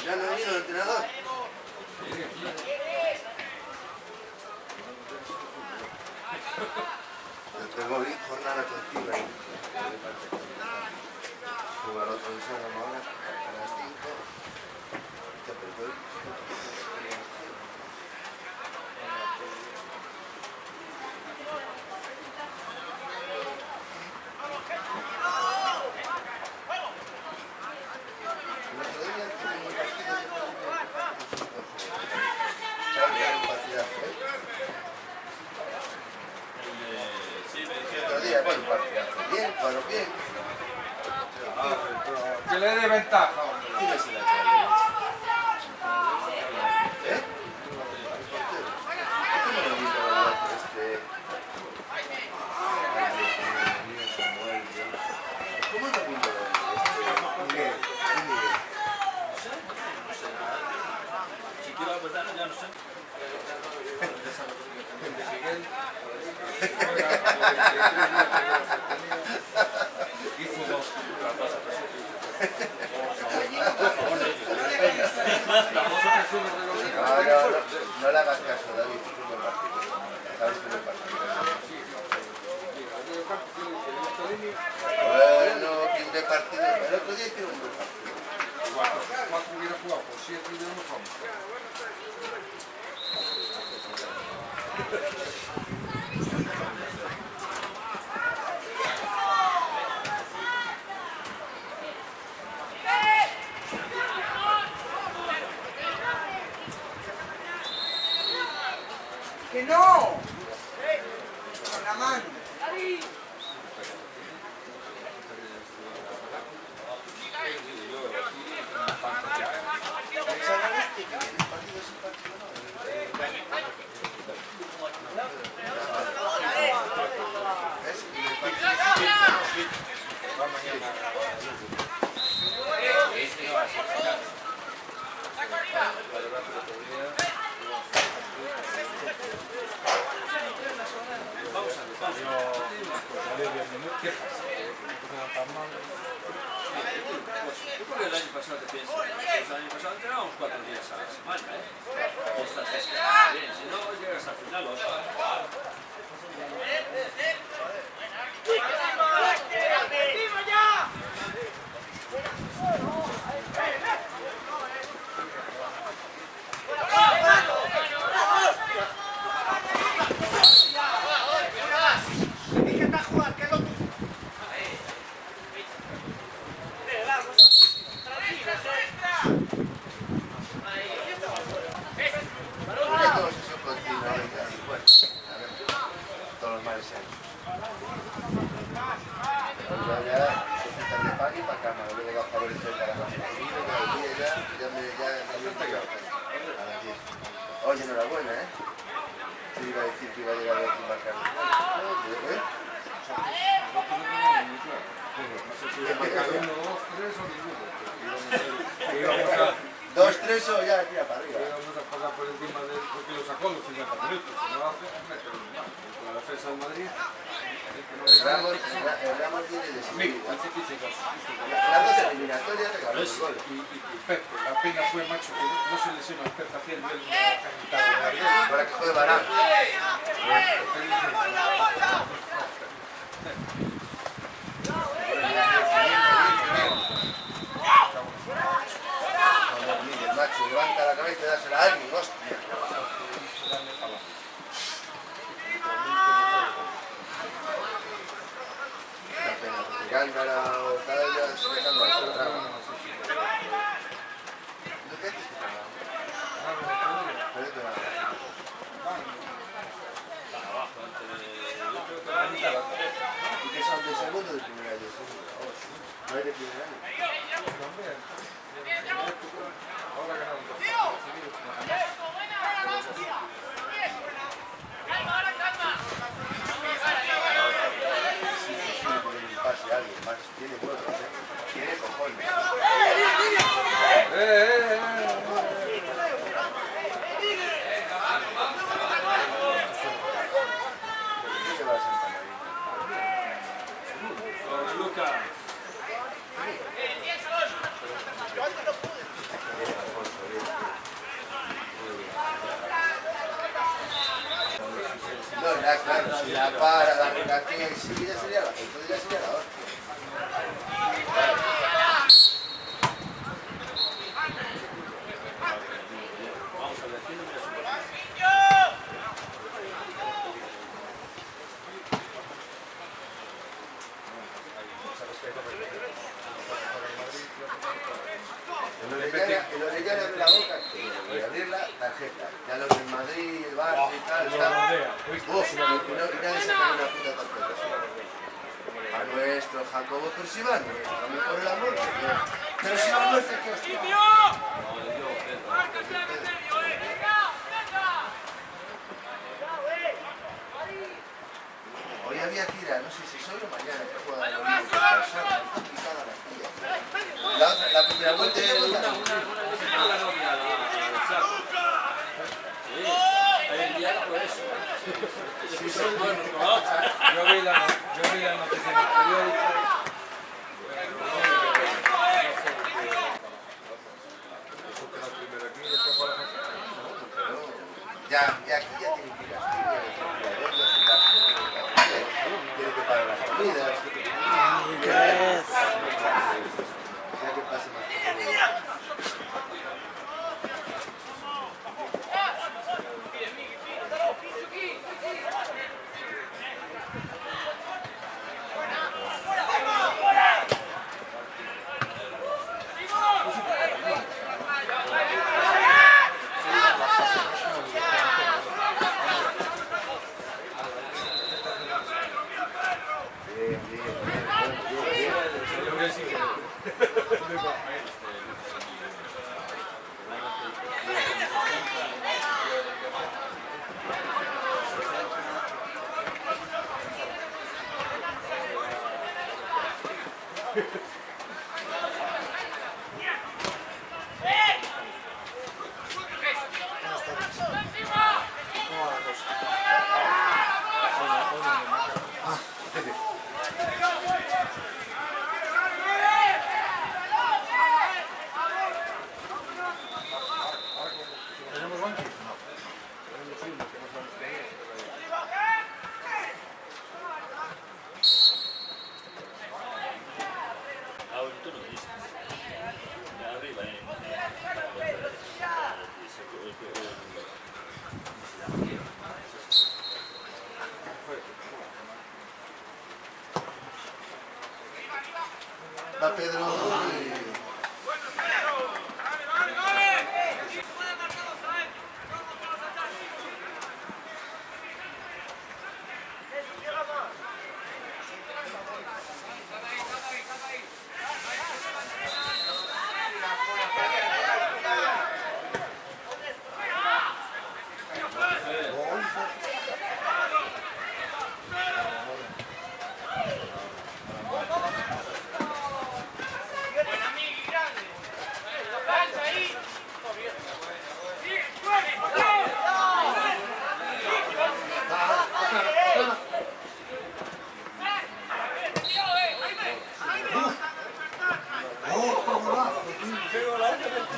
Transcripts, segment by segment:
¿Ya no ha venido el entrenador? Tengo jornada continua. Jugar otro ensayo ahora a las 5. Bien. Que le dé ventaja. ¿Cómo no vino Miguel? Si quiero apretar, ya no sé. No le hagas caso, David, es un buen partido. Sabes que es un buen partido. Bueno, ¿quién ve partido? El otro día hicieron un buen partido. Cuatro hubiera jugado por 7 y de uno con. ¡Que no! Con la mano. Yo creo que el año pasado te piensas, el año pasado entrenábamos 4 días a la semana, ¿eh? Estás bien, si no llegas al final, Todos los males años. Pero ya, para aquí para acá, me lo voy a a favorecer el Carajo. Ya me pegado. A las 10. Oye, enhorabuena, ¿eh? Te iba a decir que iba a llegar a marcar. ¿Eh? Que marcar 1, 2, 3 o ninguno. Íbamos a... 2, 3 o ya tira para arriba. Vamos a pasar por encima de... porque lo sacó a los 50 minutos. Si no lo hace, mete un mal. Con la defensa del Madrid... El Ramos tiene de Mira, seguir. así que se Las dos eliminatorias regaló el gol. y Pepe, la pena fue, macho, que no se lesiona el Pepe haciendo el mitad. Para que juegue Barán. Cuando Miguel, macho, levanta la cabeza y dásela a alguien, hostia. Una pena, porque Gándara o tal ya se dejan de la trama. ¿No qué haces que te haga? Pero te va a dar. ¿Y qué son de segundo o de primer año? ¿No hay de primer año? Ahora ganamos 2 partidos seguidos. Sí, tiene un pase a alguien más. Tiene huevos, ¿eh? Tiene cojones. ¿Qué te va a Santa Marina? Luca. No, ya, claro, si la para, la regatea enseguida sería la entonces ya sería la hostia. Vamos a ver, ¿quién no me lo El Orellana abre la boca y abrir la tarjeta. Ya los del Madrid, el Barça y tal, uf, y nadie saca una puta tarjeta. A nuestro Jacobo, pero si va nuestro, me por el amor de Dios. Pero si va nuestro, ¿qué hostia? Hoy había que ir a, no sé si solo mañana, que juega el domingo contra el Sábado, está picada la tía. La primera vuelta ya una votaron. la novia, la Saco. Sí, está enviada por eso. Sí, son buenos, ¿no? Yo vi la noticia en el periódico. Ya aquí ya tiene que ir a estudiar, tiene que pagar las comidas. Ya que pase más tiempo.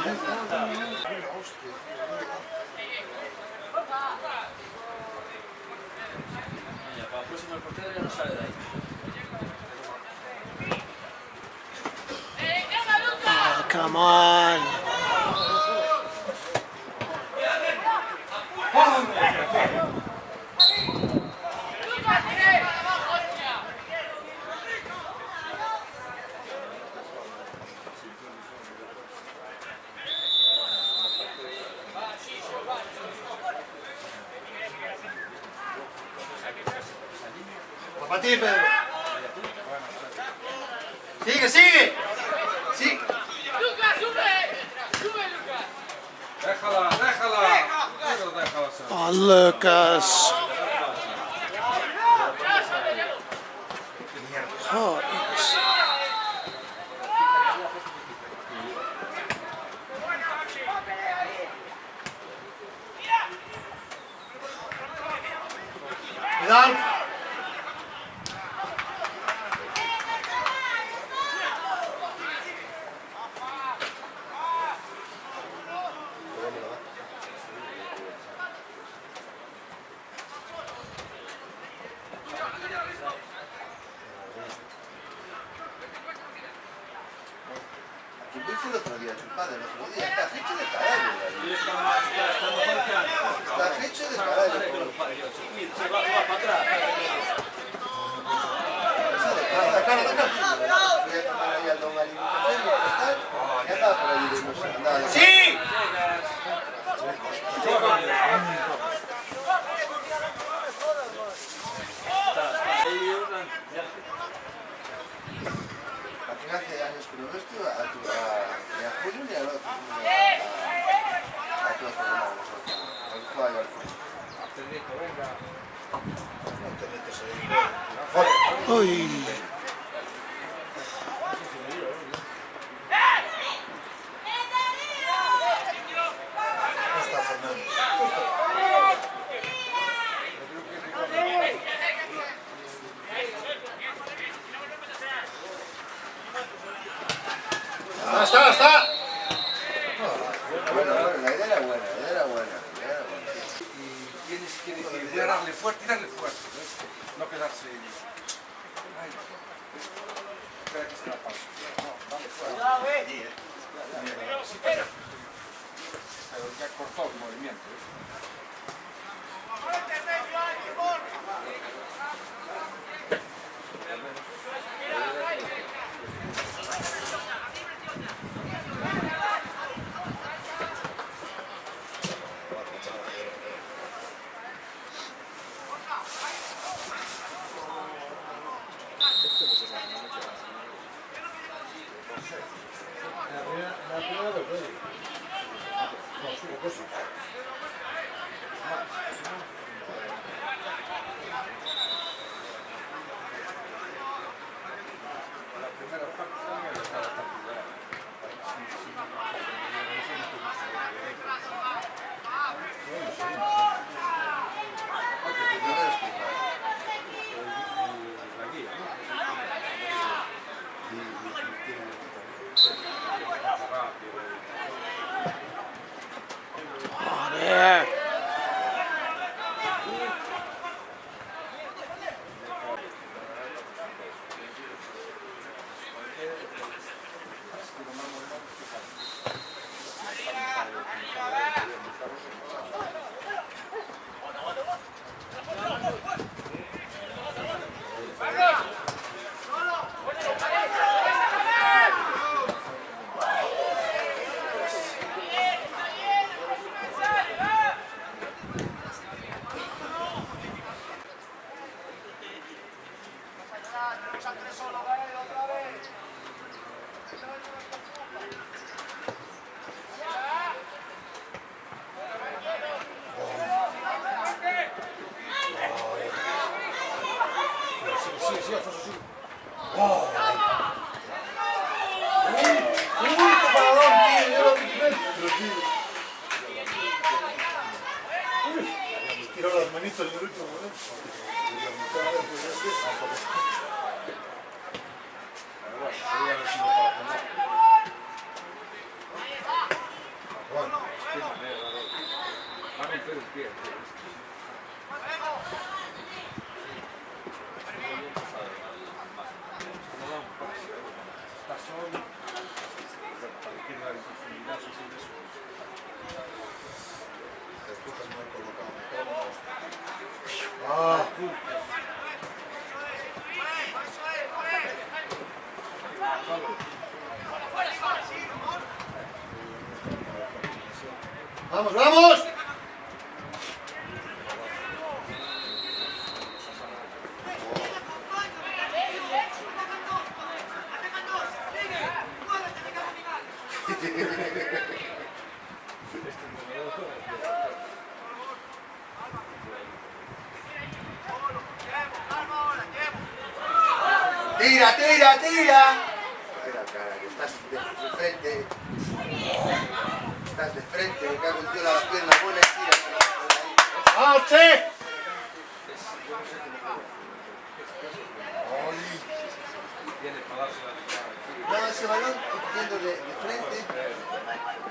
Para la próxima el portero ya no sale de ahí. Oh, come on. Va para ti, Pedro. Sigue, sigue. Sí. Déjala, déjala. Pero déjala ser. Oh, Lucas. Joder. Cuidado. ¿Qué dice el otro día, tu padre? El otro día está hecho de caballo. Y está mejor que antes. Está hecho de Madre que caballo. lo parió. Se va para atrás. Fui a tomar ahí al don Ali un café, me costal, y andaba por allí de música. Andaba de... ¡Sí! Al final hace años que no ves tú ni a Julio ni al otro, ni a tu otro hermano, al que juega al fútbol. No te metes ahí. Uy. Está Fernando. ¡Está! Bueno, la idea era buena, Y tienes que decir, voy a darle fuerte y darle fuerte. ¿Ves? No quedarse. Ay, espera que se la paso. No, dale fuerte. Allí, sí, pero ya cortó el movimiento. La primera parte también estaba particular. La guía, Joder. Tiró las manitos en el último momento. bien. Está solo. Para que dar profundidad, eso. Después es muy colocado. Ah, ¡vamos, vamos! ¡Tira, tira, tira! Mira, cara, que estás de frente. Estás de frente, me cago en tío la pierna buena y tira. ¡Ah, sí! Viene para darse la No, ese balón, yendo de frente,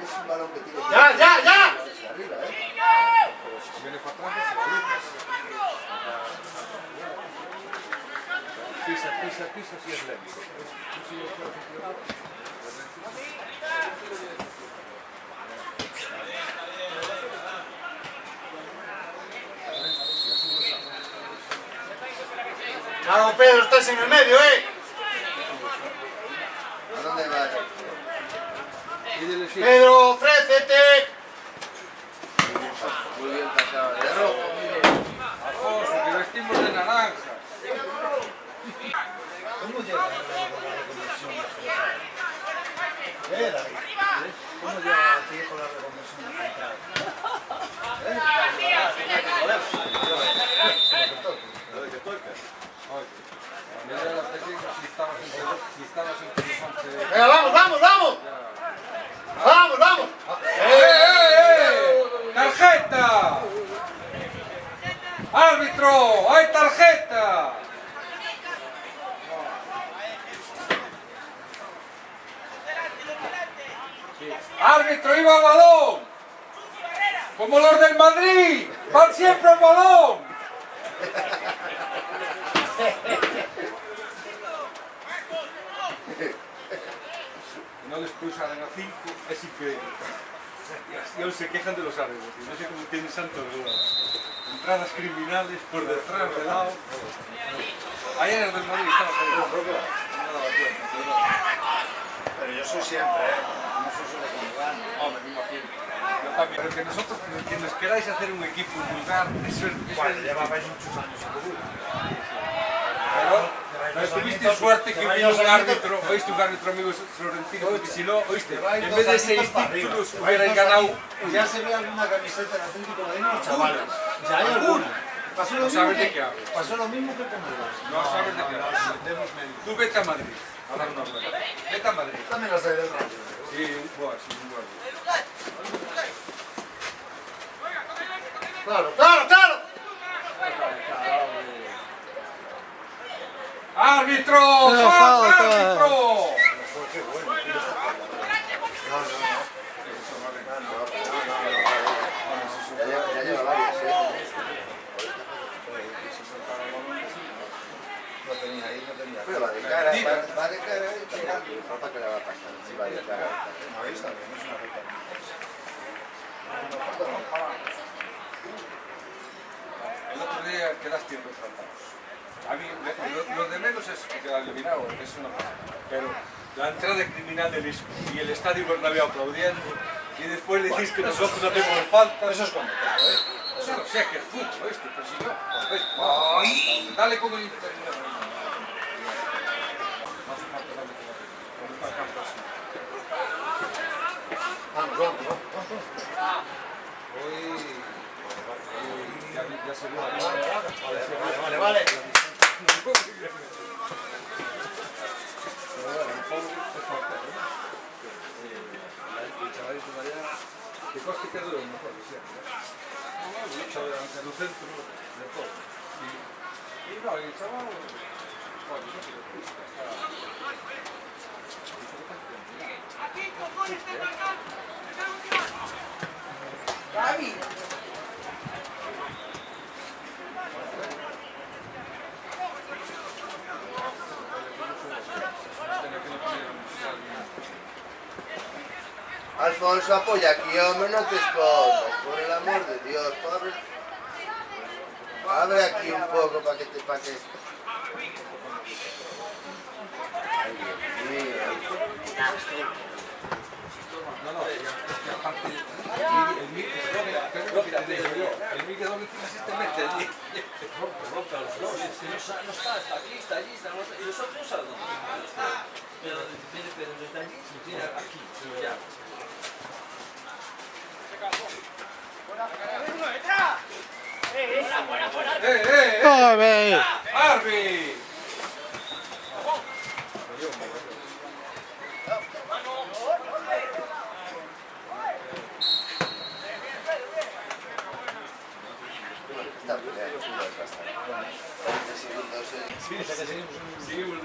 es un balón que tiene que... ¡Ya, ya, ya! Arriba, Pero si viene para atrás, se la lucas. Pisa, si es lento. Claro, Pedro, estás en el medio, ¿eh? ¿A dónde vas? Pídele sí. Pedro, ofrécete. Muy bien pasado, de rojo. Alfonso, que vestimos de naranja. ¿Cómo llega la reconversión de David? ¿Cómo llega a ti con la reconversión de central? Mira la técnica, si estabas interesante. Venga, vamos, vamos, vamos. Vamos, vamos. ¡Tarjeta! ¡Árbitro! ¡Hay tarjeta! ¡Árbitro, iba al balón! ¡Como los del Madrid! ¡Van siempre al balón! No les pulsan a 5, es increíble. Y aún se quejan de los árbitros. No sé cómo tienen santo duda. Entradas criminales por detrás, de lado. Ayer en el del Madrid estaba ahí. Pero yo soy siempre, ¿eh? No soy solo cuando gano. Hombre, me imagino. Yo también. Pero que nosotros, que nos queráis hacer un equipo vulgar, eso es... Bueno, llevabais muchos años en Google. Pero tuviste suerte que vino un árbitro, oíste un árbitro amigo florentino, porque si no, oíste, en vez de 6 títulos hubieran ganado. Ya se ve alguna camiseta del Atlético de Madrid, los chavales. Ya hay alguna. Pasó lo No mismo sabes de que- qué hablas. Pasó lo mismo que con el... No sabes de qué hablas. Tú vete a Madrid, a dar una vuelta. Vete a Madrid. También las de del radio. Sí, un gol. Claro, claro, claro. ¡Árbitro! Pero ¡Falta, falta. árbitro! Ya lleva varias, No tenía ahí, no tenía. Pero va de cara, va de cara y tal. ¿Para qué le va a pasar? Si va de cara. Ahí está bien, es una recta. El otro día quedaste retratados. A mí, lo de menos es que queda eliminado, es una cosa. Pero la entrada criminal del y el estadio Bernabéu aplaudiendo, y después decís que nosotros no hacemos falta. Eso es cuando te ¿eh? Eso no sé, que es fútbol, ¿viste? Pero si no, ¿ves? ¡Ay! Dale con el... No hace falta darle con la pelota. Cuando está el campo así. Vamos, vamos, vamos. Ya se vio. Vale. El chavalito de allá, que coste que dure mejor que sea. Lucha delante del centro, de todo. Y no, y el chaval... Bueno, no sé, Gaby. Alfonso, apoya aquí, hombre, no te escondas, por el amor de Dios, pobre. Abre aquí un poco para que te paques. Ay, Dios mío. No, aparte, el mic de doble fila sí te mete allí. Rompe a los dos. No está aquí, está allí, está allí. Y los otros no saben dónde está. Pero está allí, tiene aquí, ya. ¡Arby! Está peleando, es bastante. 20 segundos. Seguimos.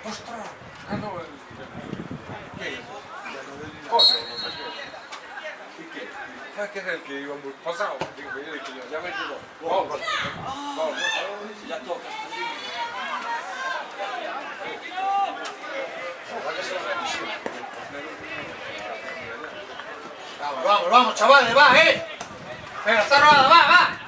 ¡Ostras! Ganó el... ¿Qué? Coño, no sé qué. ¿Y qué? ¿Sabes qué es el que iba muy pasado? Digo, yo ya me digo, vamos. Ya toca. Vamos, chavales, va, Venga, está rodada, va.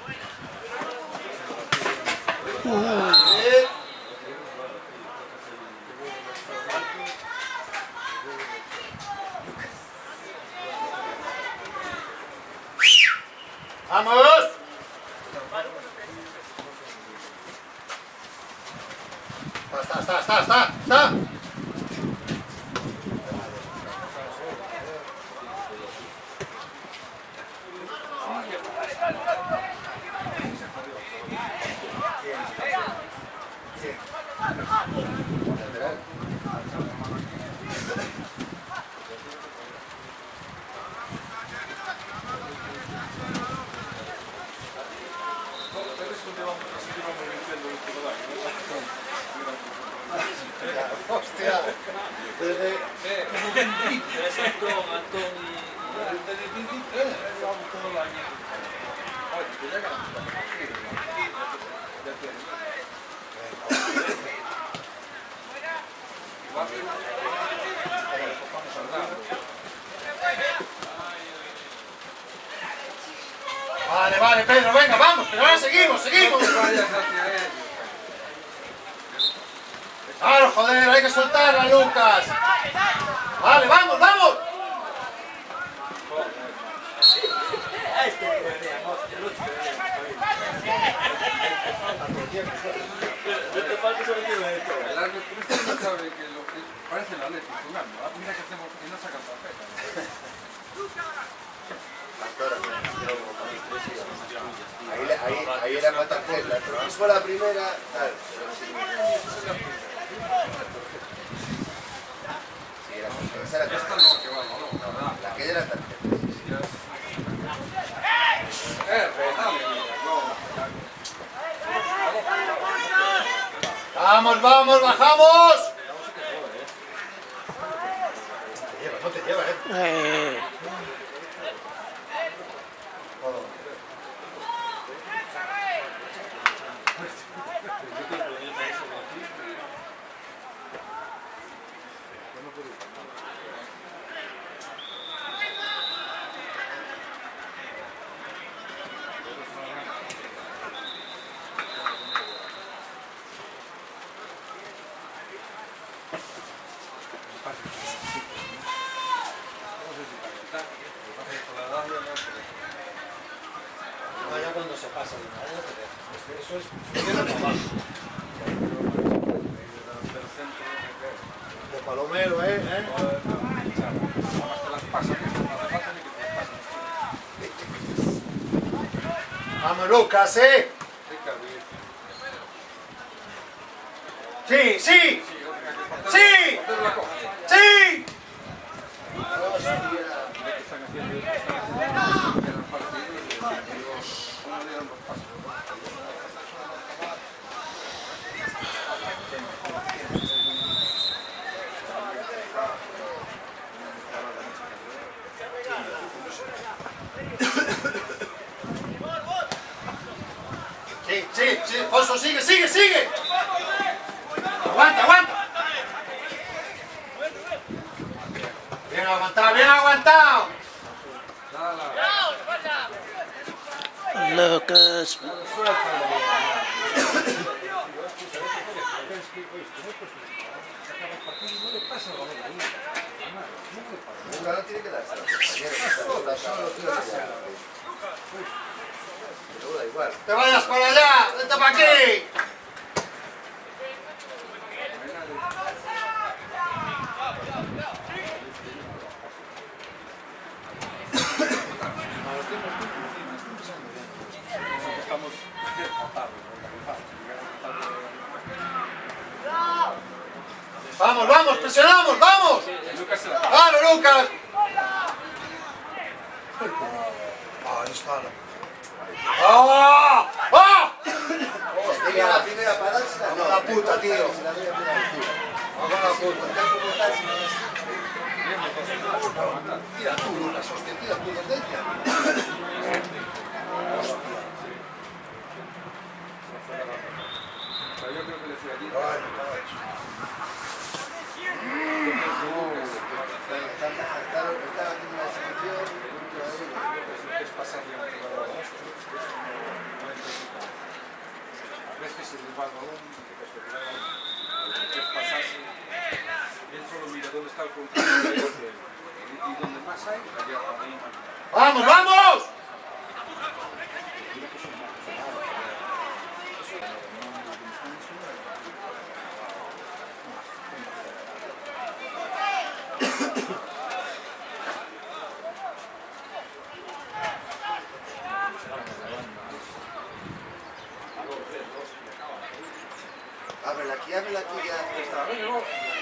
¡Vamos! Está. Hostia. Antón Vale, Pedro, venga, vamos, pero ahora seguimos. Claro, joder, hay que soltarla, Lucas. Vale, vamos. El árbitro no sabe que lo que parece el Atlético jugando. Mira que hacemos y no sacan tarjeta. Ahí era para tarjeta. Si fue la primera, tal. Sí, era tarjeta. Esa era Esta tarjeta. no, que va, no. La que era tarjeta. Vamos, bajamos. No te lleva, Vaya cuando se pasa de una no te deja. Eso es funciona para abajo. De Palomero, Vamos, Lucas, Sí. Sí, Alfonso, sigue. Aguanta. Bien aguantado, bien aguantado. Lucas. Nunca no tiene que darse a los compañeros. Está solo, tío. Pero da igual. ¡Te vayas para allá! ¡Vente para aquí! Estamos ¡Vamos, vamos! ¡Presionamos! ¡Vamos! Lucas se la ¡Claro, Lucas! Ahí está. ¡Ah! ¡Ah! Tenía la primera para dársela. Vamos a la puta, tío. Se la doy a primera altura. Vamos a la puta. Tira tú, Lucas, hostia, tira tú, potencia. Yo creo que le fui allí. Está haciendo una exhibición. Es pasarle a un jugador. A veces se le va el balón, es pasarse. Él solo mira dónde está el contrario y donde más hay, allá ahí. ¡Vamos, vamos! Ábrela aquí ya.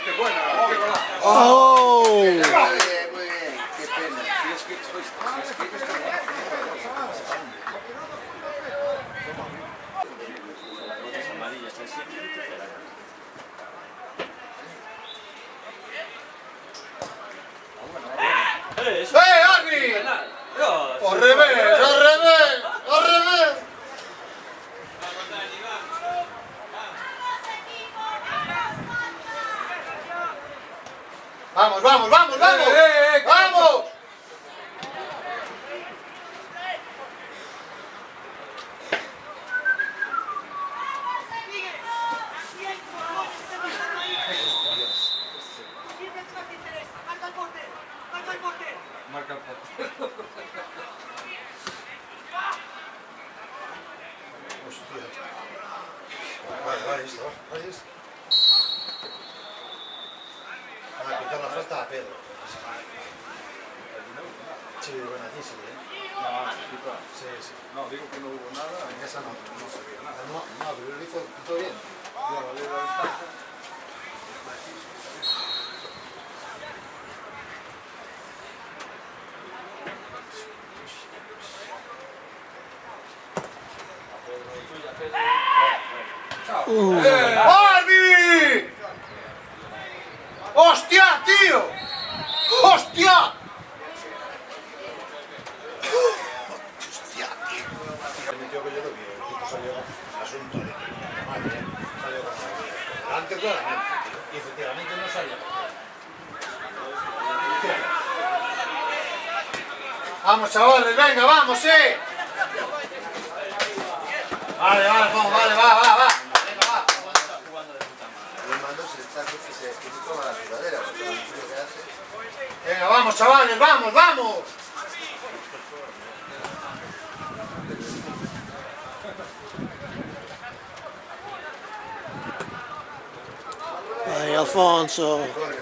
¡Qué buena! ¡Qué golazo! Oh! Muy bien, qué pena. Si es que Las amarillas, es siempre. ¡Arbi! ¡Al revés! ¡Al revés! ¡Al revés! ¡Vamos, vamos, vamos, vamos! ¡Vamos! marca el portero. Ahí está. Van a quitar la falta a Pedro. Sí, bueno, aquí sí, Sí. No, digo que no hubo nada. En esa no. No se veía nada. No, pero lo hizo todo bien. Yo le doy la ventaja. ¡Arbi! ¡Hostia, tío! ¡Hostia! ¡Hostia, tío! Permitió que yo lo vi, el tipo salió asunto de madre, salió con delante claramente, tío. Y efectivamente no salió. Vamos, chavales, venga, vamos, Vale, vamos, vale, va. El mando se está que se toma la sudadera, porque lo que hace. Venga, vamos, chavales, vamos. Ay, Alfonso. Corre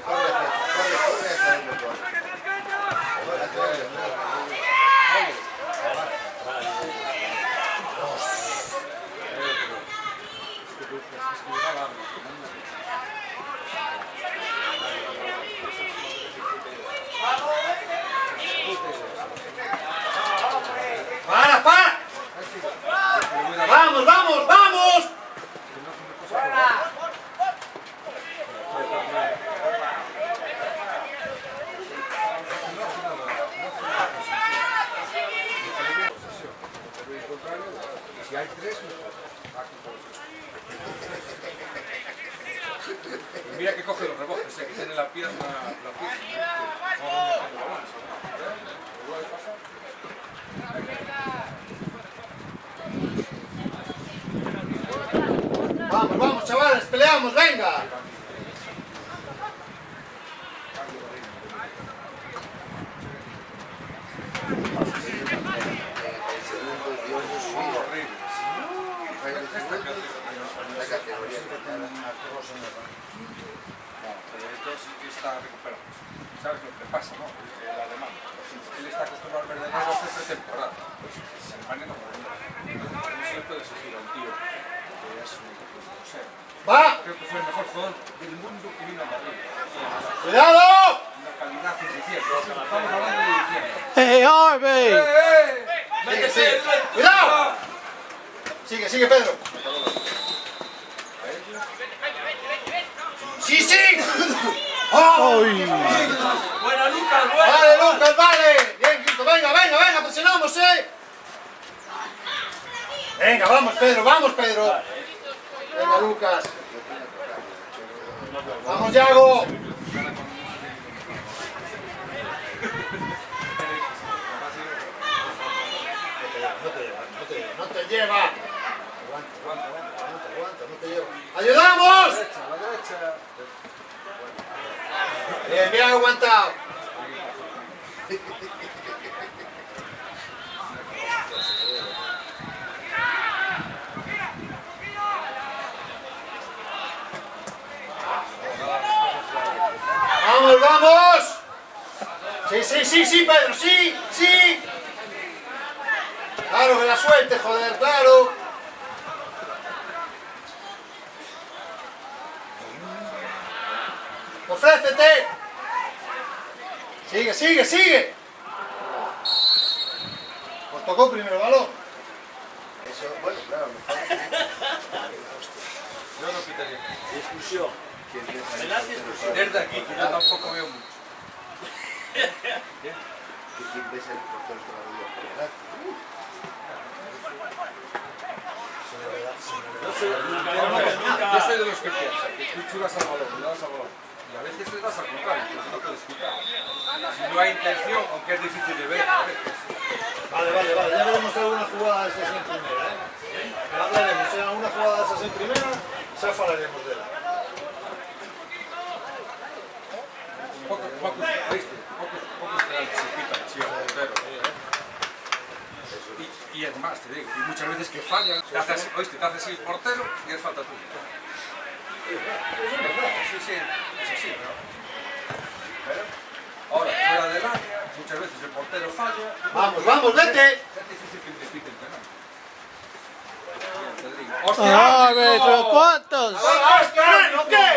hacia el motor. ¡Para! ¡Vamos! Vamos, vamos, chavales, peleamos, venga. El segundo dio su vida. Fue el segundo, la categoría. Pero entonces está recuperado. ¿Sabes lo que pasa, no? El alemán. Él está acostumbrado a ver de nuevo hace pretemporada. Pues Alemania no puede ver. No se le puede exigir a un tío que es un, no sé, ¡Va! creo que fue el mejor jugador del mundo que vino a Madrid. ¡Cuidado! Una calidad suficiente. Estamos hablando de diciembre. Hey, Harvey! ¡Métese! ¡Cuidado! Sigue, sigue, Pedro. ¡Sí, sí! ¡Oh! ¡Ay! ¡Buena, Lucas! ¡Buena! ¡Vale, Lucas, vale! Bien, Quito, venga, venga, venga, presionamos, ¿eh? Venga, vamos, Pedro, vamos, Pedro. Venga, Lucas. Vamos, Yago. No te lleva. Aguanta, no te lleva. ¡Ayudamos! A la derecha. Bien, bien aguantado. ¡Vamos, vamos! Sí, sí, sí, sí, Pedro, sí, sí. Claro, que la suelte, joder, claro. ¡Ofrécete! Sigue, sigue, sigue. Os tocó primero el balón. Eso, bueno, claro, Yo no quitaría. Discusión. Penalti discusión. Desde aquí, que yo tampoco veo mucho. ¿quién ves el portero que la dio? Yo soy de los que piensan que tú chulas al balón, le das al balón. Y a veces le das al contrario, entonces no puedes quitar. Si no hay intención, aunque es difícil de ver, a veces. Vale, vale, vale. Ya veremos alguna jugada de esas en primera, ¿eh? Hablaremos, si hay alguna jugada de esas en primera, ya hablaremos de ella. Pocos penaltis se quitan así al portero. Y es más, te digo, y muchas veces que fallan, te hace así, oíste, te hace así el portero y es falta tuya. Sí, sí, es así, pero ahora, fuera del área, muchas veces el portero falla. Vamos, vamos, vete. Es difícil que te quiten penal. Harvey, ¿pero cuántos? ¿No qué?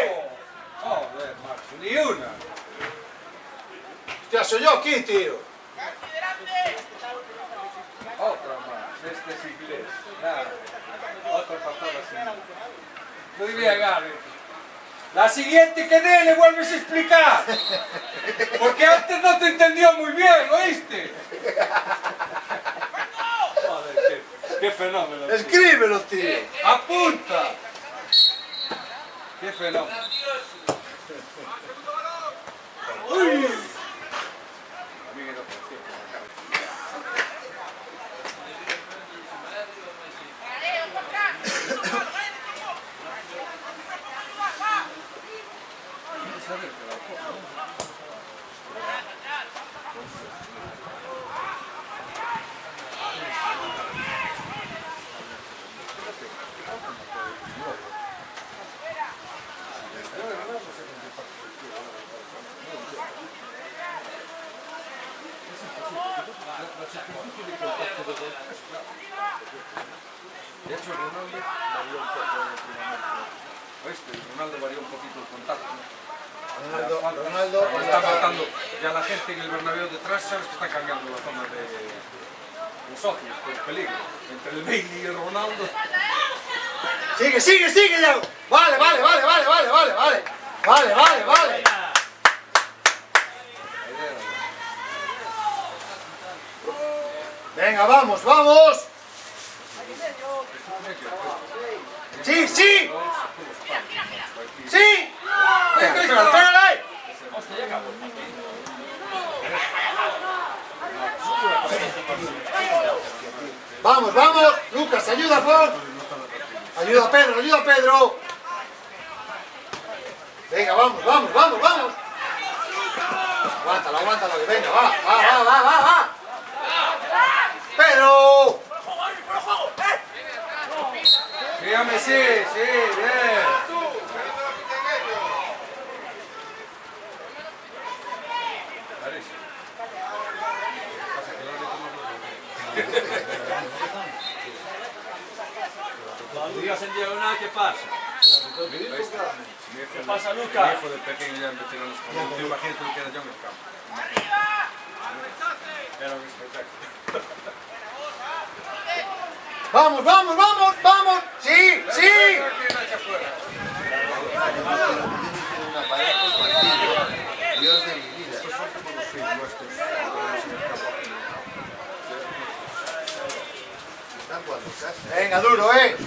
Joder, macho, ni una. Hostia, soy yo aquí, tío. Otra más, este es inglés. Nada, otra patada sin. Muy bien, Gary. La siguiente que dé le vuelves a explicar. Porque antes no te entendió muy bien, ¿oíste? Joder, qué fenómeno. tío. Escríbelo, tío. ¡Apunta! ¡Qué fenómeno! ¡Uy! De hecho, Ronaldo varió un poco últimamente. ¿Oíste? Ronaldo varió un poquito el contacto. Ronaldo, Está faltando ya la gente en el Bernabéu detrás, sabes que está cambiando la zona de socios, por peligro. Entre el Bailey y el Ronaldo. Sigue, sigue, sigue, Yago. Vale, vale, vale, vale, vale, vale, vale. Vale, vale, vale. Venga, vamos, vamos. Sí, sí. Sí. Venga, espérale. Vamos, vamos. Lucas, ayuda, por. Ayuda a Pedro, ayuda a Pedro. Venga, vamos, vamos, vamos, vamos. Aguántalo, aguántalo, venga, va, va, va, va, va, va. Pedro. Dígame, sí, bien. Cuando digas en diagonal, ¿qué pasa? ¿Qué pasa, Lucas? Mi hijo de pequeño ya me tiró los campos. Tú imagínate lo que era yo en el campo. Era un espectáculo. Vamos, vamos, vamos, vamos. Sí, sí. Una pared compartida. Dios de mi vida. Estos son como los films nuestros. Están jugando casa. Venga, duro, eh.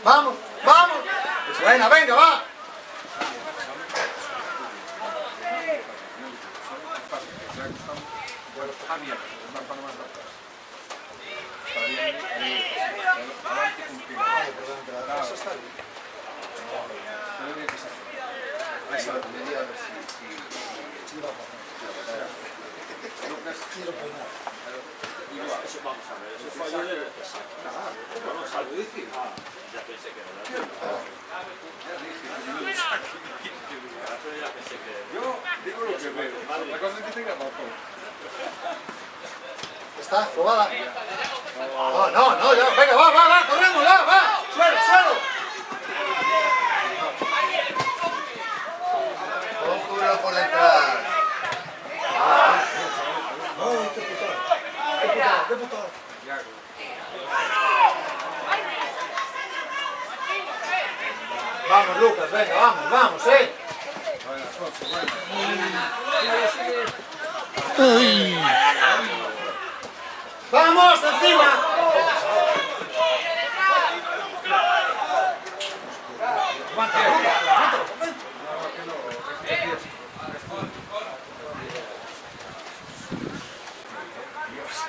Vamos, vamos. Buena, venga, va. Eso vamos a ver, eso es fallo de vamos a decir. Ya pensé que era ya pensé que Yo digo lo que veo. La cosa es que tenga balcón. Está, probada. No, no, no, ya. Venga, va, va, va, corremos, va, va. Suelo, suelo. Conjuro por detrás. Qué putada, qué putada. Vamos, Lucas, venga, vamos, vamos, Ay. ¡Vamos, encima!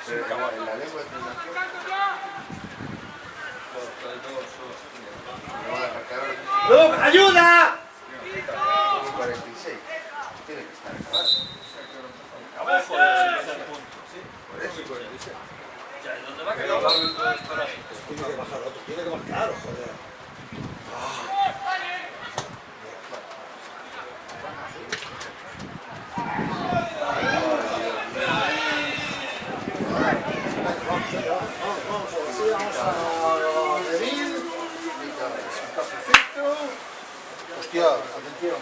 En la lengua de ¡Lucas, ayuda! 46. Tiene que estar acabado. abajo de ese punto. Por eso. Ya, ¿dónde va a quedar? Tiene que bajar otro, tiene que bajar, claro, joder. Hostia, atención.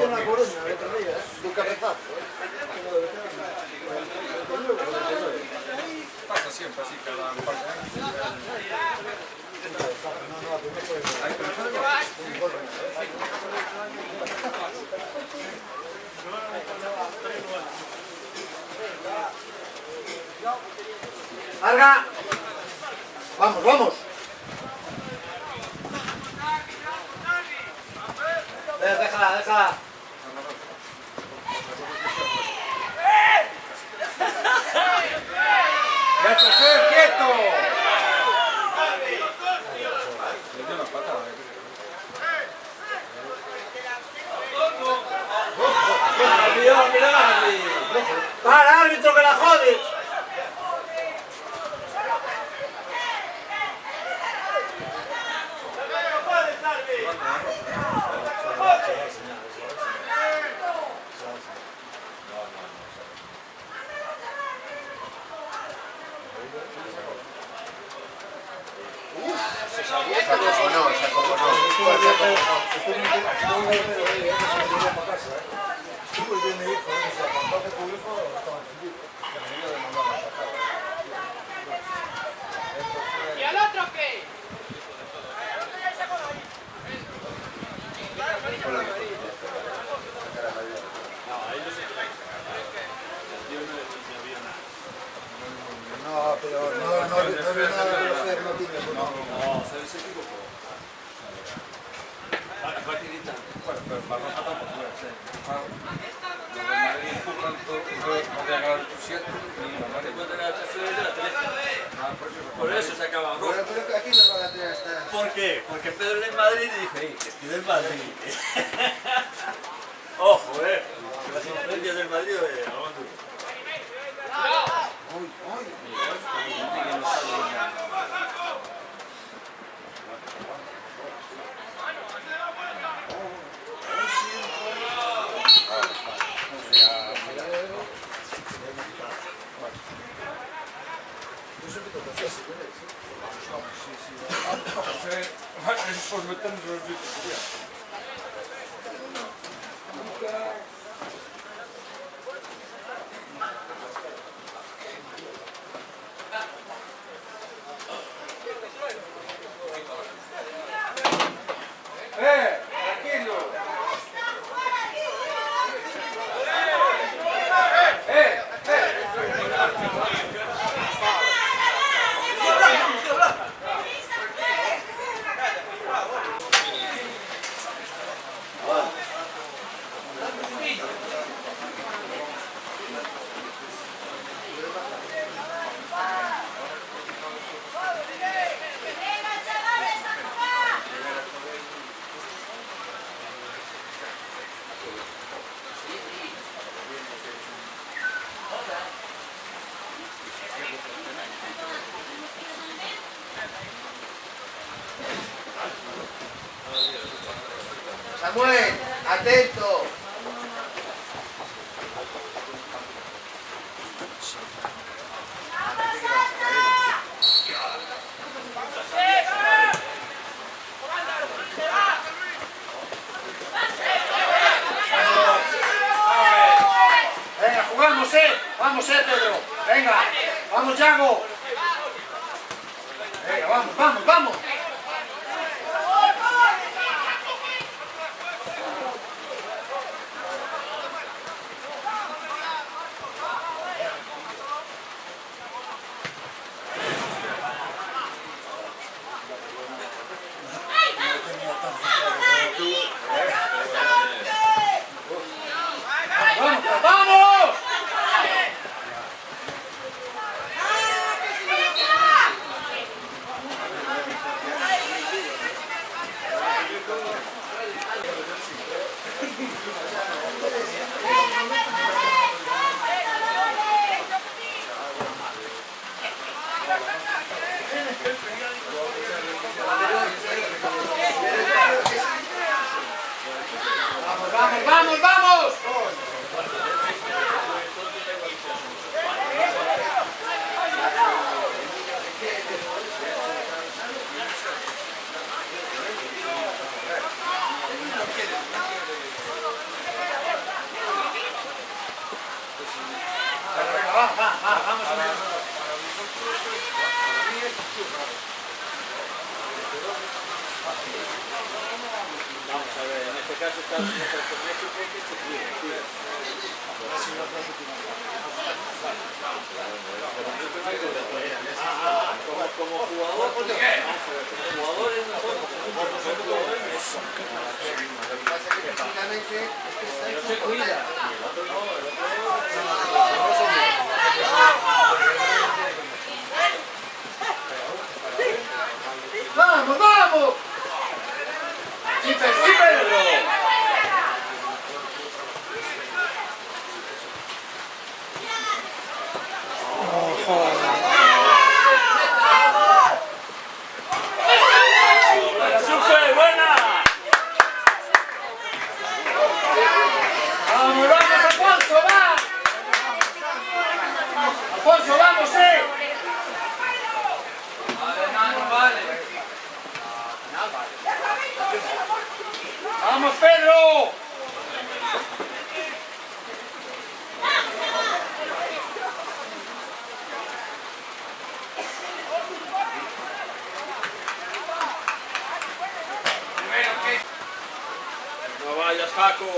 Una coruña, de un cabezazo. Pasa siempre así cada par de años. Ay, pero fue de ¡Larga! ¡Vamos, vamos! Déjala, déjala. ¡Ya chofer, quieto! Le dio una patada. ¡Para, árbitro, que la jodes! Se acojonó, se ¿Y al otro qué? No, pero no veo nada de hacer, no tiene. No, se equivocó. Bueno, pero para nosotros tampoco. empujar. Los del Madrid empujan todo, entonces no te ha ganado el 7 ni la Madrid. Después de la tercera de la Atlético. Por eso se acaba rojo. Bueno, pero que aquí nos van a tener hasta... ¿Por qué? Porque Pedro es del Madrid y dijo, que estoy del Madrid. Ojo, las influencias del Madrid, Por meternos en los gritos. Tranquilo. Samuel, atento. Venga, jugamos, vamos, Pedro. Venga, vamos, Yago. Venga, vamos, vamos, vamos. ¡Vamos! ¡Vamos! ¡Vamos, vamos, vamos! Vamos a ver, en este caso está haciendo México que se cuida. Como jugador, como jugador es mejor. Lo que pasa es que físicamente No se cuida. ¡Vamos, vamos! ¡Sí, Pedro! ¡Sufre, buena! ¡Vamos, vamos, Alfonso, va! ¡Alfonso, vamos, ¡Vamos, Pedro! No vayas, Paco.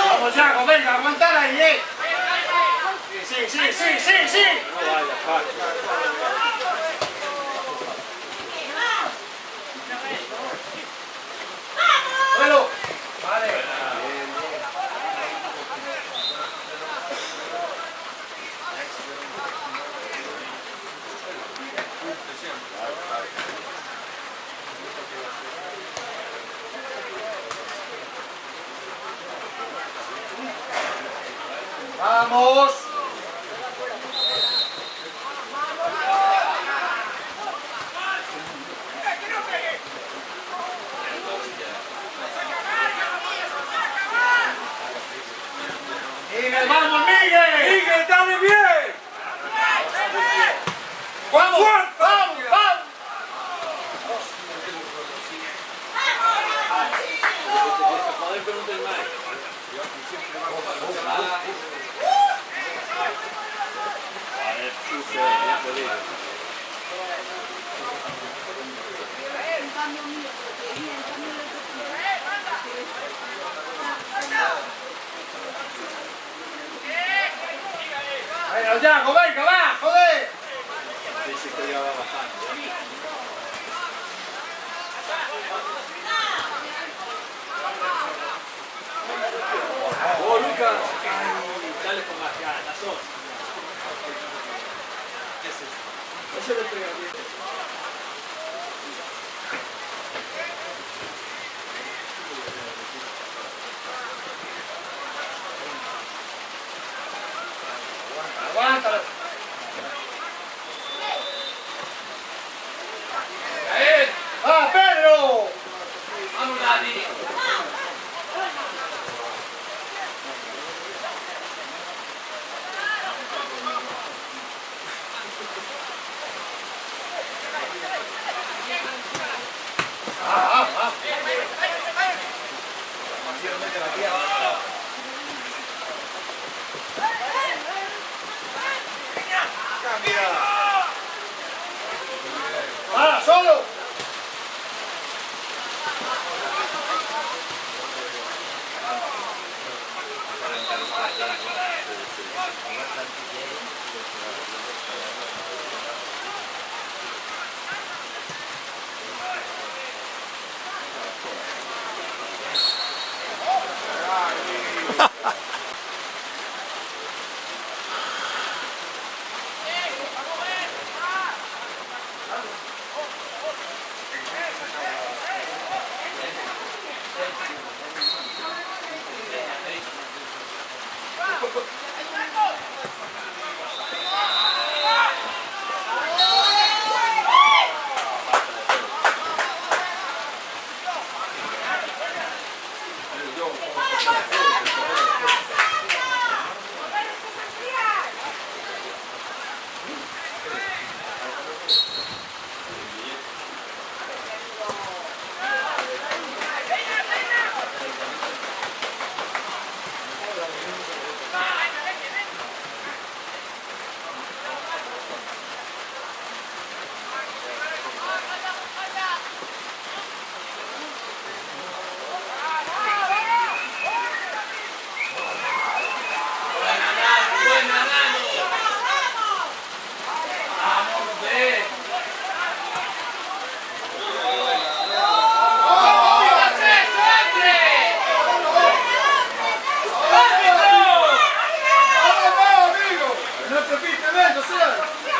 Vamos, Yago, venga, aguantar ahí, Sí. No vayas, Paco. ¡Vamos! ¡Miguel, vamos, Miguel! ¡Miguel, dale bien! ¡Vamos! ¡Vamos! ¡Vamos! Joder, pero no te mal. ¡Venga, Yago, venga, va! ¡Joder! Sí, sí que llevaba bastante. ¡Oh, Lucas! Dale con más ganas, las dos. Eso le pega bien. ¡Aguántalo! ¡Ahí! ¡Va, Pedro! ¡Vamos, Dani! ¡Ah, solo!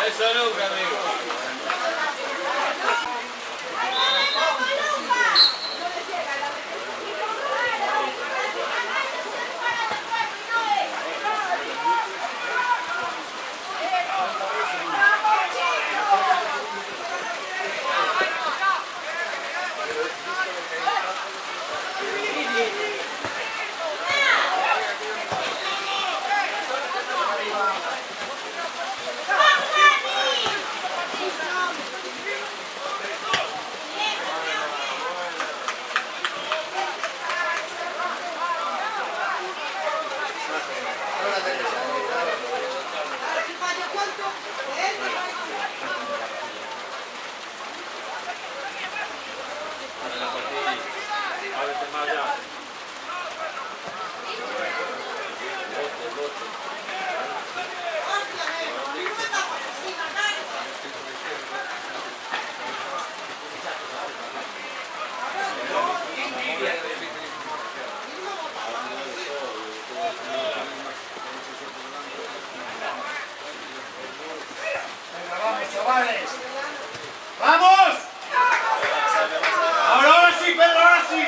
Eso nunca, amigo. chavales. ¡Vamos! Ahora sí, Pedro, ahora sí.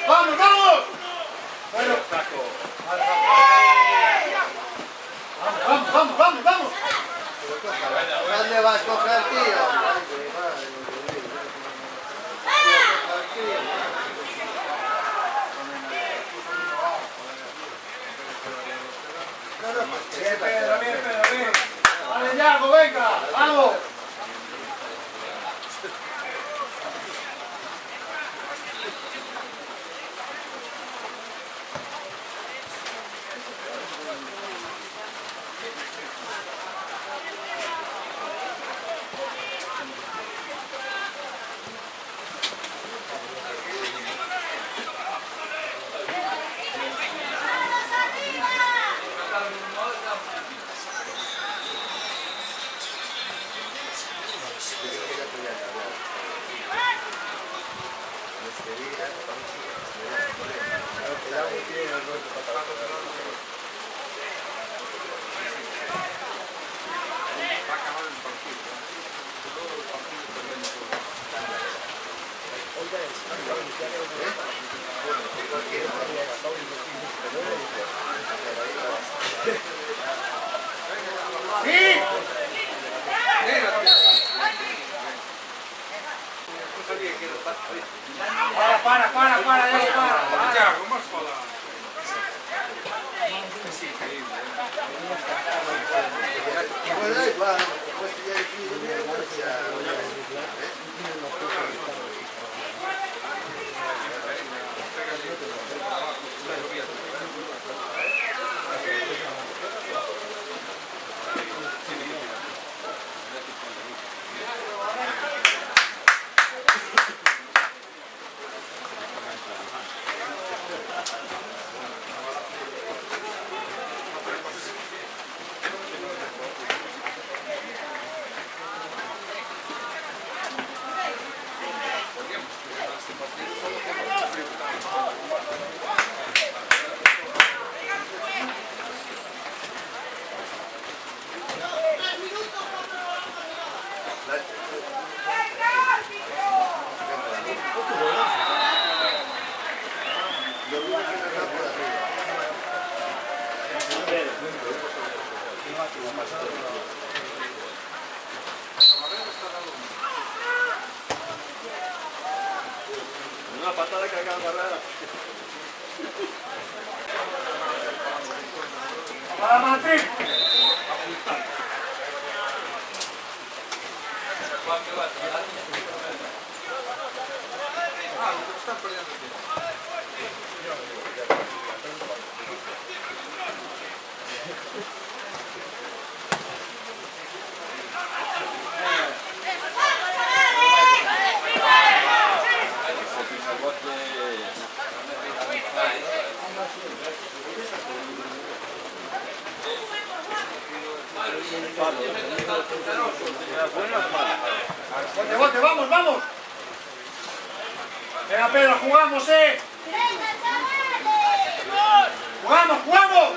¡Vamos, vamos! Bueno, Paco. ¡Vamos, vamos, vamos, vamos! ¿Dónde vas a coger, tío? Bien, Pedro, bien, Pedro, bien. ¡Vale, Yago, venga! ¡Vamos! ¡Sí! Para, Ya, ¿cómo has falado? Pues da igual, pues ya hay que Una patada que haga carrera. ¡Para Madrid! Están perdiendo tiempo. ¡Bote, bote! ¡Vamos, vamos! Venga, Pedro, jugamos, ¡eh! ¡Jugamos, jugamos!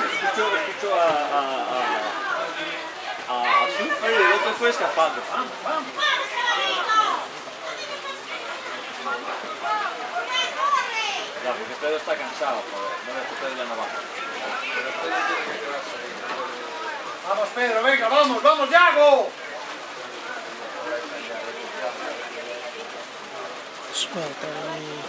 Escucho a Sufi y el otro fue escapando. Ya, porque Pedro está cansado, joder. No, Pedro ya no va. Vamos, Pedro, venga, vamos, vamos, Yago. Suelta ahí.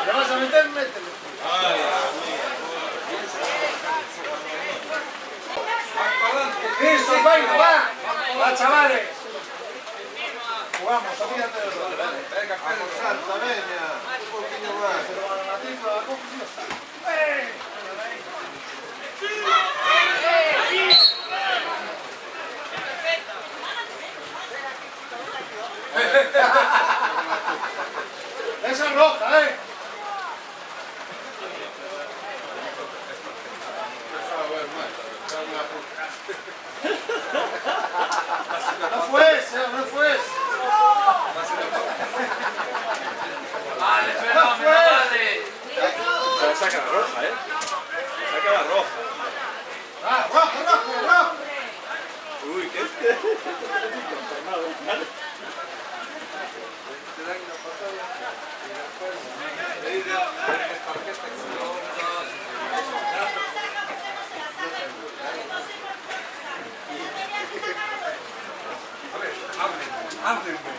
¿Le vas a meter? Métele. Bueno, va. Va, chavales. Jugamos, olvídate de los dos. Venga, Vamos, salta, veña. Un poquinho máis. pero van a matar toda la copa y ya está. Esa es roja, ¿eh? No fue ese, no fue ese. Vale, fenómeno, vale. Saca la roja, ¿eh? Saca la roja. Ah, roja, roja, roja. Uy, ¿qué? Háblenme.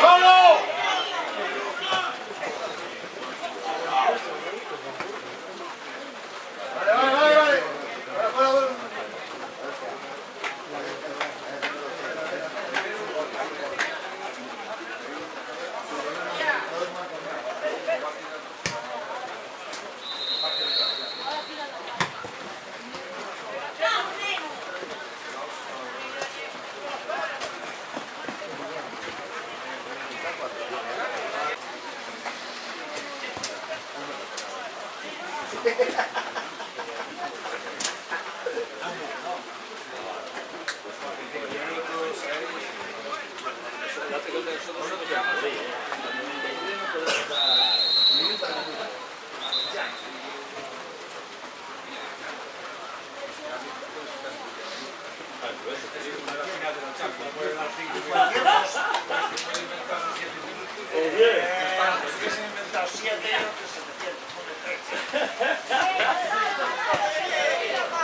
¡Solo! Vale, vale, vale, vale. Fuera, fuera, fuera. Date cuenta que nosotros somos ya por ahí, ¿eh?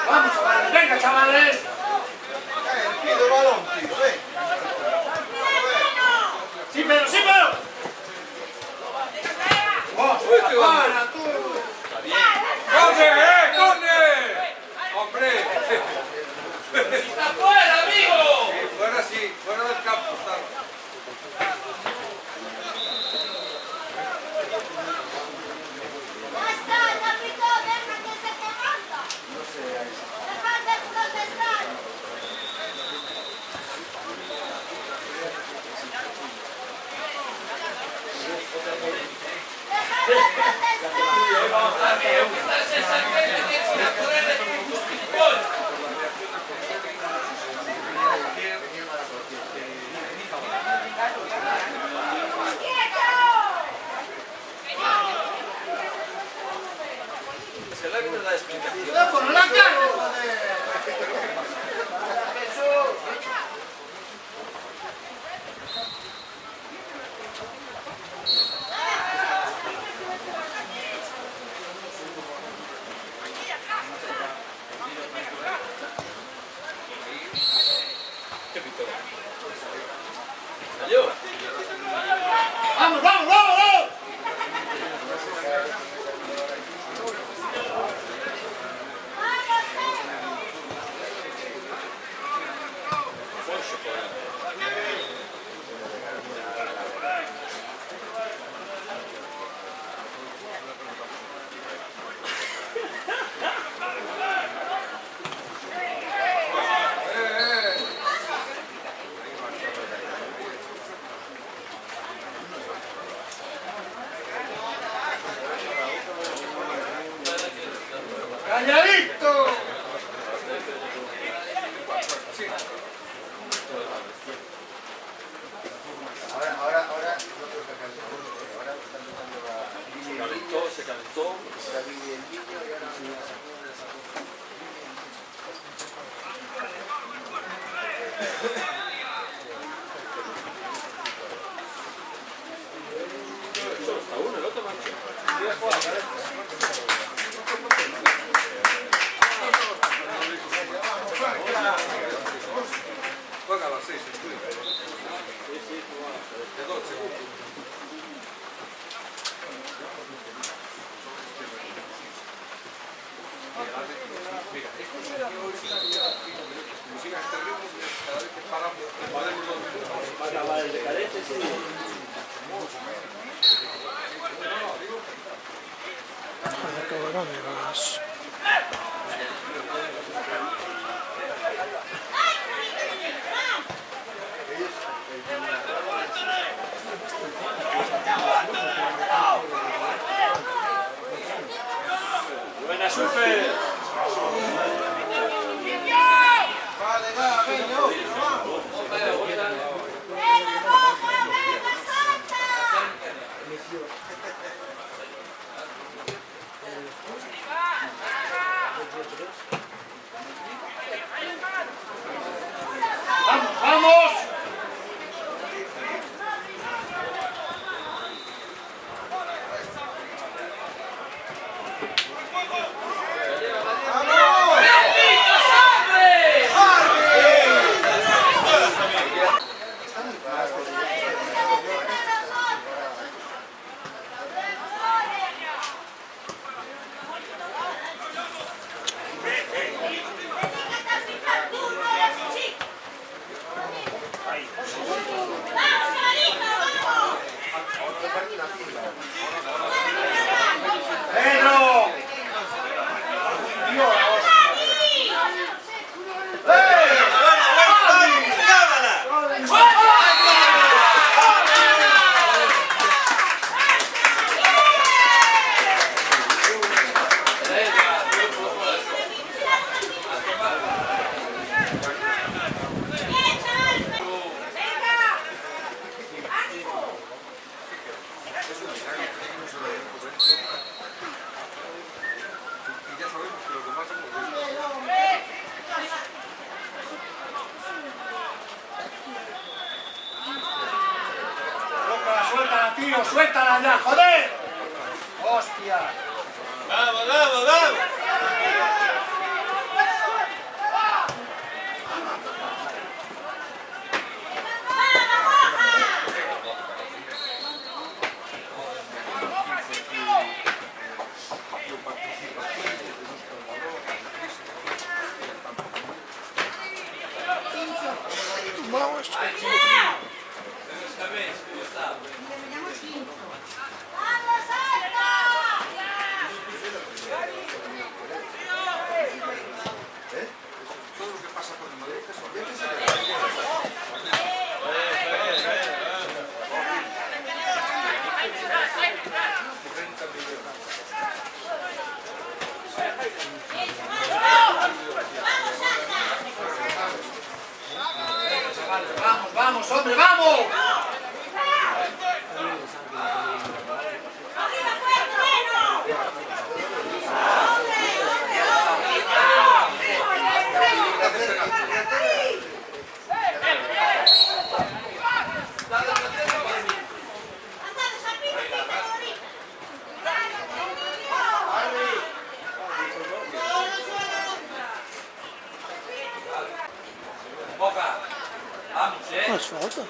Vamos, chavales, venga, chavales. Pido balón, tío, ven. Sí, pero, sí, pero. Vos, para tú. ¡Corre, corre! ¡Hombre! ¡Está fuera, amigo! Sí, fuera del campo estaba. ¡Basta! ¡Ya pitó! ¡Deja que se te manda! ¡Deja de protestar! Se le ha venido la explicación. ¡Por la cara, joder! ¿Salió? ¡Vamos, vamos, vamos, vamos! ¡Calladito! Ahora, no creo que alcance. Ahora están tocando la Se calentó. la Billy el niño y ahora de cadetes y... Vaya cabrón, vas. Buena Sufe. Vale, va, venga, vamos. ¡Venga, Boca! ¡Venga, Santa! ¡Vamos, vamos! ¡Pedro! ¡Suéltala, tío! ¡Suéltala ya, joder! ¡Hostia! ¡Vamos, vamos, vamos! Vamos. ¡Vamos, Santa! Todo lo que pasa por el Madrid es ¡Vamos, vamos, hombre, vamos! Boca. Vamos, No es falta.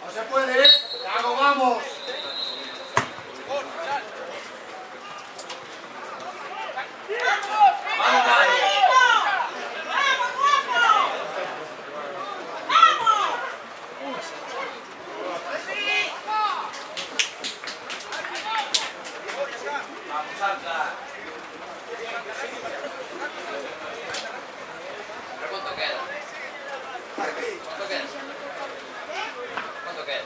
¡No se puede! ¡Yago, vamos! Vamos, vamos. Vamos, Santa. ¿Pero cuánto queda? ¿Cuánto queda? ¿Cuánto queda?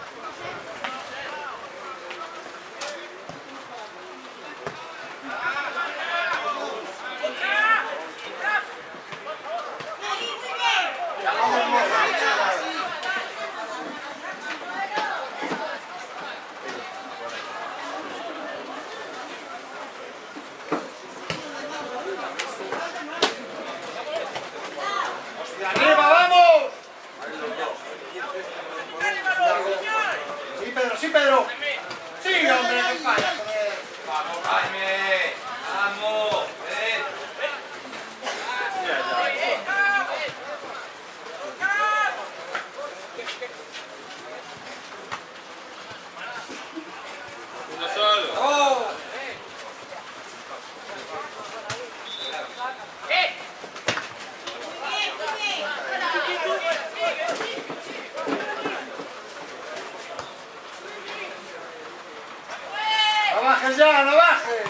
ya, no bajes!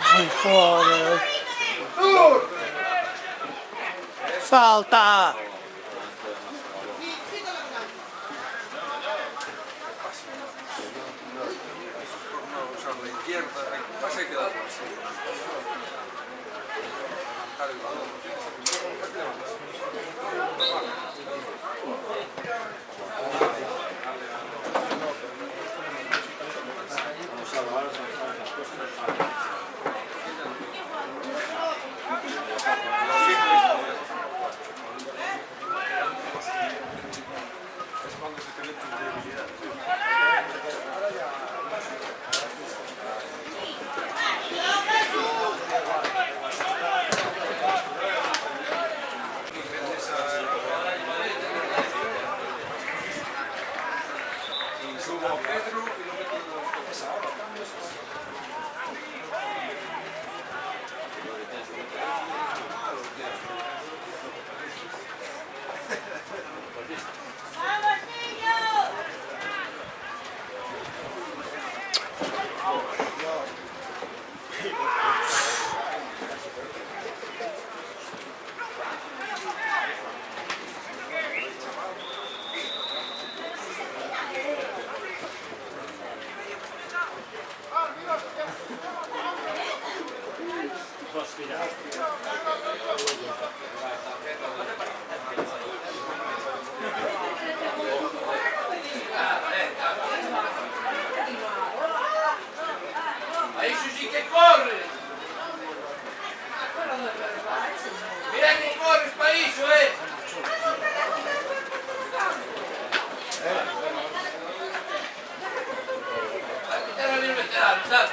Ay, joder. ¡Tú! Falta. Por no usar la izquierda, pasa que queda así. Levantar el balón. ¡Vamos, niños! Ahí Susi que corre. Mira que corres para eso, Aquí te lo viene veterano, ¿sabes?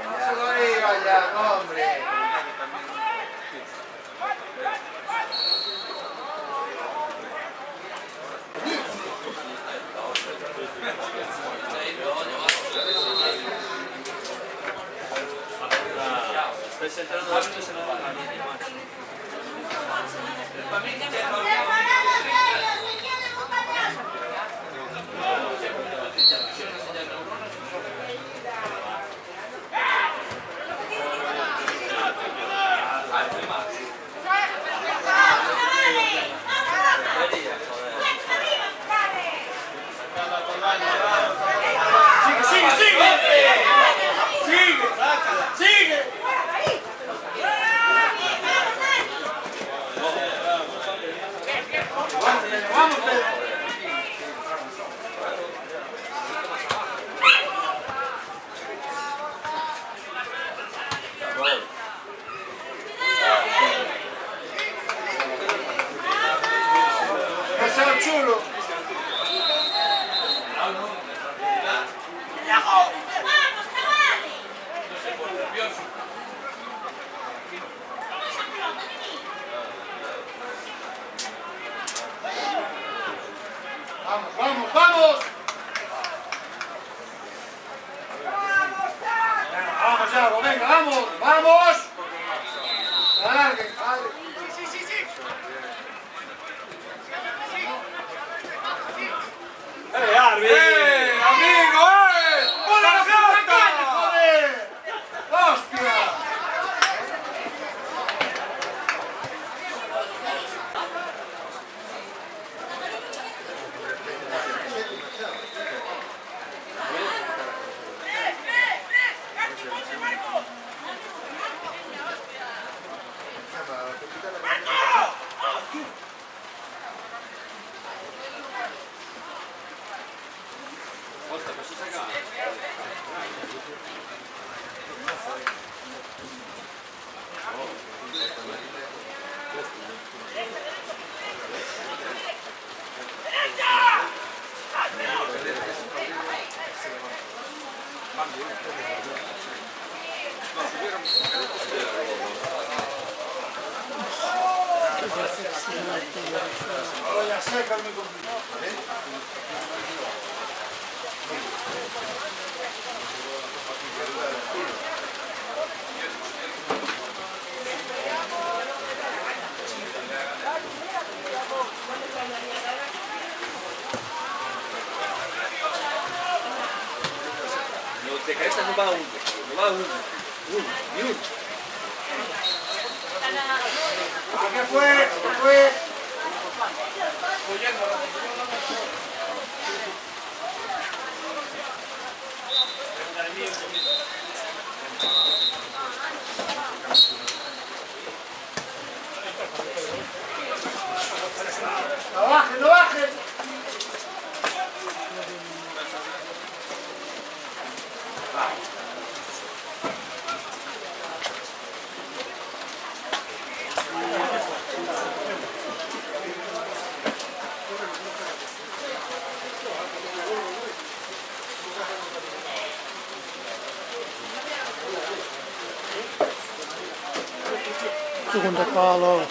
No se lo diga ya, hombre. Estáis entrando a veces en la línea, macho. ¡Separados ellos! ¡Se quieren matar! ¡Paseo chulo! ¡Vamos, chavales! ¡Vamos, vamos, vamos! ¡Vamos, Yago, venga, vamos! ¡Vamos! ¡Alarguen, vale! ¡Amigo, ¡Hola, la calle, joder! ¡Hostia! Olla seca es muy complicado. No te caes, no va uno. No va uno. Ni uno. ¿Qué fue? ¿Qué fue? ¡No bajes, no bajes! Segundo palo.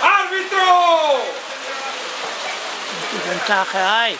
¡Árbitro! ¿Qué ventaja hay?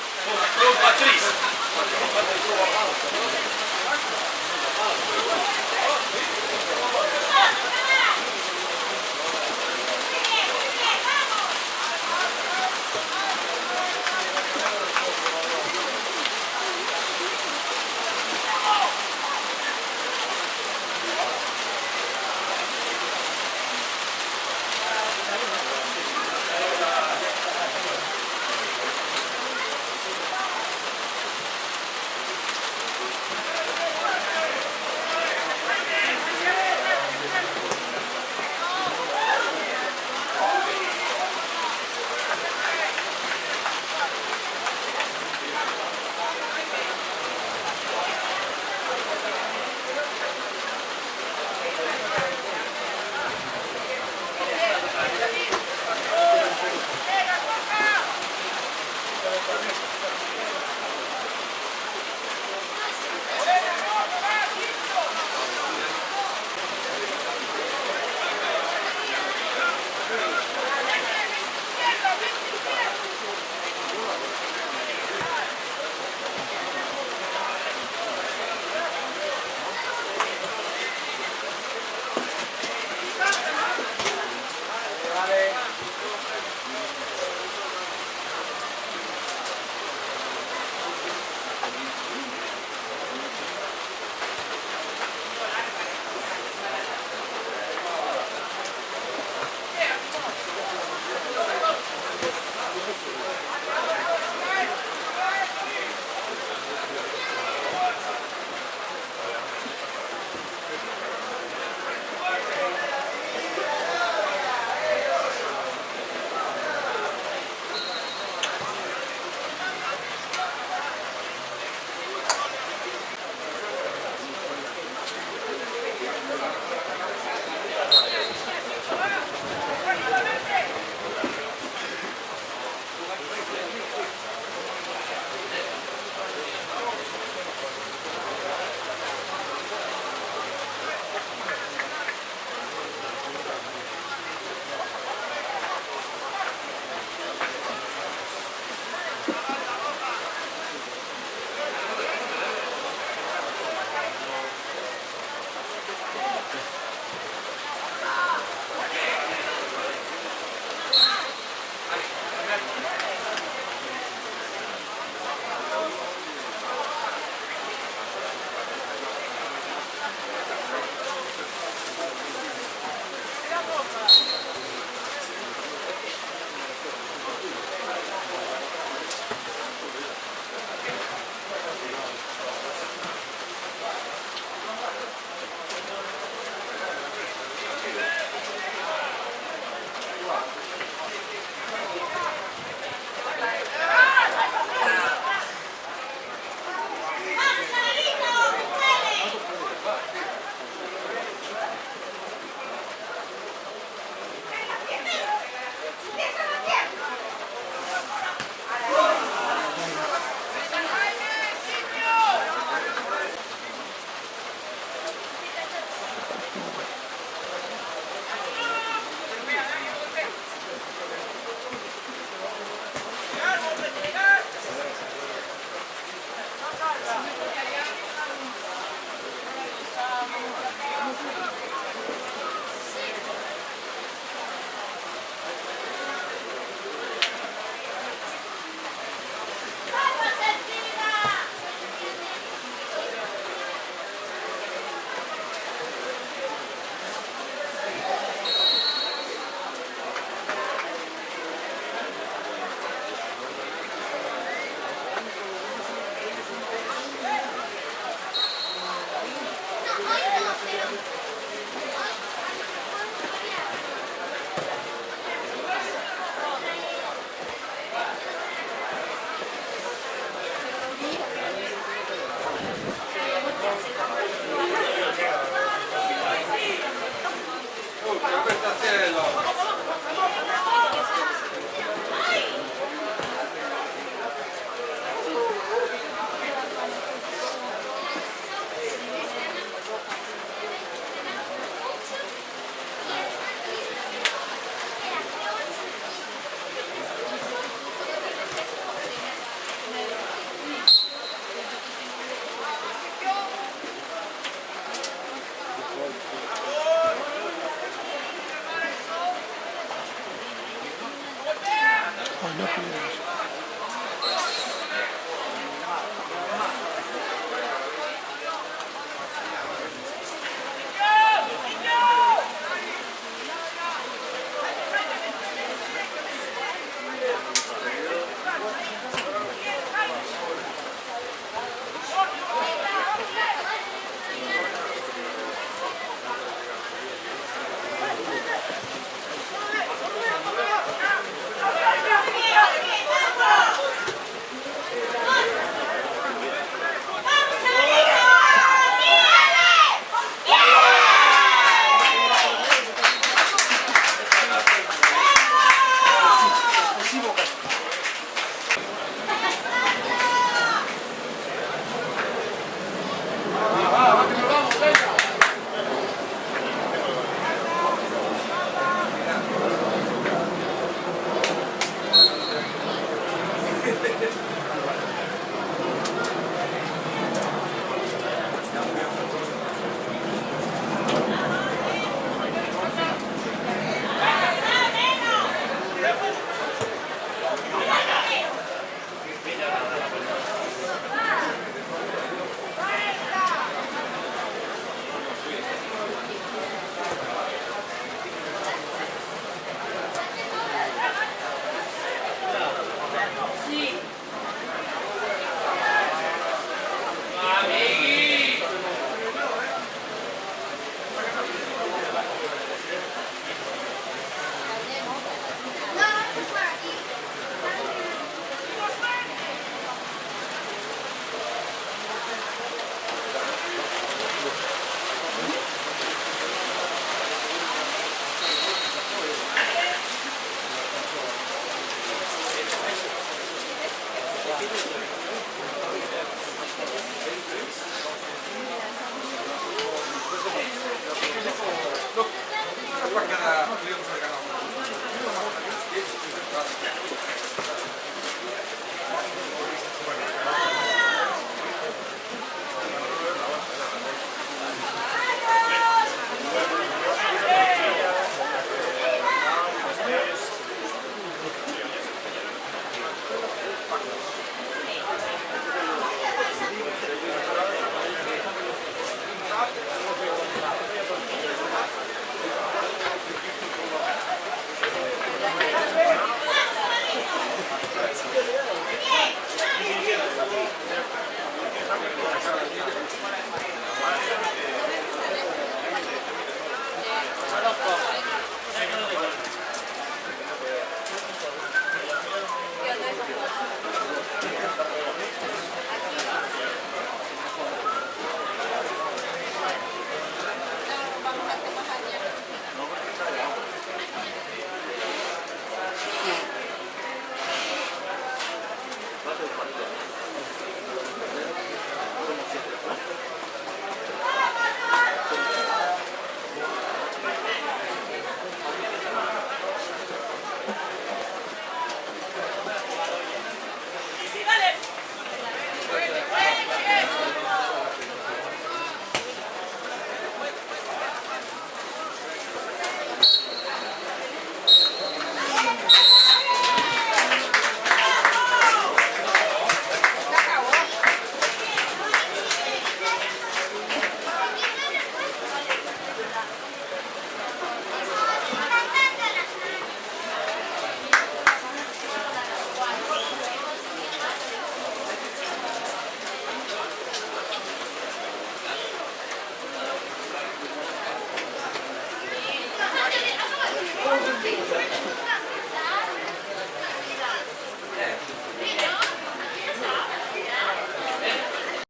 Ay, no pides.